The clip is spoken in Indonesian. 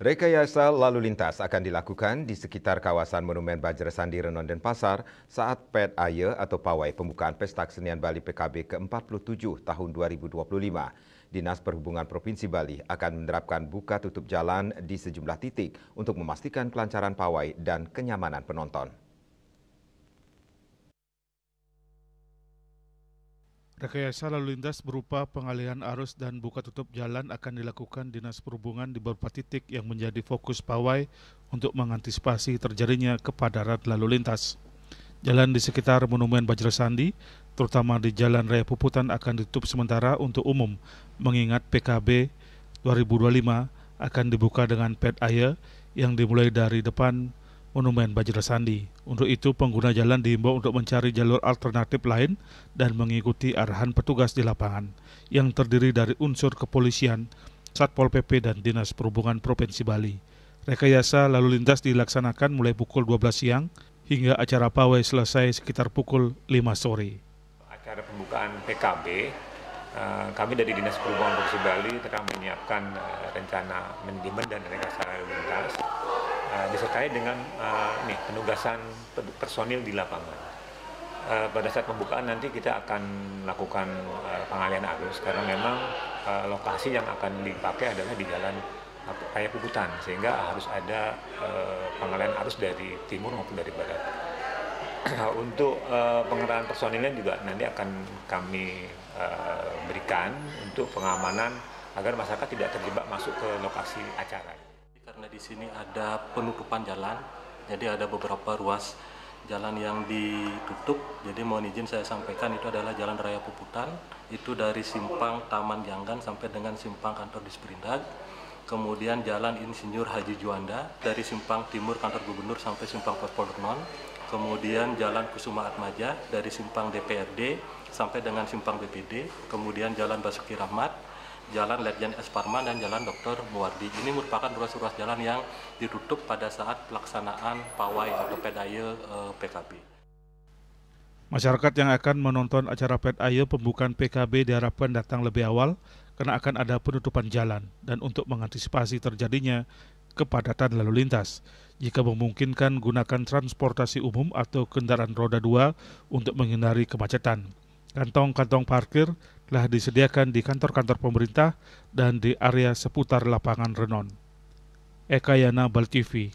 Rekayasa lalu lintas akan dilakukan di sekitar kawasan Monumen Bajrasandi, Renon, Denpasar saat PET Aya atau Pawai Pembukaan Pesta Kesenian Bali PKB ke-47 tahun 2025. Dinas Perhubungan Provinsi Bali akan menerapkan buka tutup jalan di sejumlah titik untuk memastikan kelancaran pawai dan kenyamanan penonton. Rekayasa lalu lintas berupa pengalihan arus dan buka tutup jalan akan dilakukan Dinas Perhubungan di beberapa titik yang menjadi fokus pawai untuk mengantisipasi terjadinya kepadatan lalu lintas. Jalan di sekitar Monumen Bajrasandi, terutama di Jalan Raya Puputan akan ditutup sementara untuk umum, mengingat PKB 2025 akan dibuka dengan PET Aya yang dimulai dari depan Monumen Bajrasandi. Untuk itu, pengguna jalan diimbau untuk mencari jalur alternatif lain dan mengikuti arahan petugas di lapangan yang terdiri dari unsur kepolisian, Satpol PP, dan Dinas Perhubungan Provinsi Bali. Rekayasa lalu lintas dilaksanakan mulai pukul 12 siang hingga acara pawai selesai sekitar pukul 5 sore. Acara pembukaan PKB, kami dari Dinas Perhubungan Provinsi Bali telah menyiapkan rencana manajemen dan rekayasa lalu lintas disertai dengan penugasan personil di lapangan. Pada saat pembukaan nanti kita akan lakukan pengalihan arus karena memang lokasi yang akan dipakai adalah di Jalan Raya Puputan, sehingga harus ada pengalihan arus dari timur maupun dari barat. Untuk pengerahan personilnya juga nanti akan kami berikan untuk pengamanan agar masyarakat tidak terjebak masuk ke lokasi acara. Karena di sini ada penutupan jalan, jadi ada beberapa ruas jalan yang ditutup. Jadi mohon izin saya sampaikan itu adalah Jalan Raya Puputan, itu dari simpang Taman Janggan sampai dengan simpang kantor Disperindag. Kemudian Jalan Insinyur Haji Juanda dari simpang timur kantor gubernur sampai simpang Pos Renon. Kemudian Jalan Kusuma Atmaja dari simpang DPRD sampai dengan simpang BPD. Kemudian Jalan Basuki Rahmat, Jalan Ledjen S. Parman, dan Jalan Dr. Muwardi. Ini merupakan ruas-ruas jalan yang ditutup pada saat pelaksanaan pawai atau PET Aya PKB. Masyarakat yang akan menonton acara PET Aya pembukaan PKB diharapkan datang lebih awal karena akan ada penutupan jalan dan untuk mengantisipasi terjadinya kepadatan lalu lintas. Jika memungkinkan, gunakan transportasi umum atau kendaraan roda 2 untuk menghindari kemacetan. Kantong-kantong parkir telah disediakan di kantor-kantor pemerintah dan di area seputar lapangan Renon. Eka Yana, Bali TV.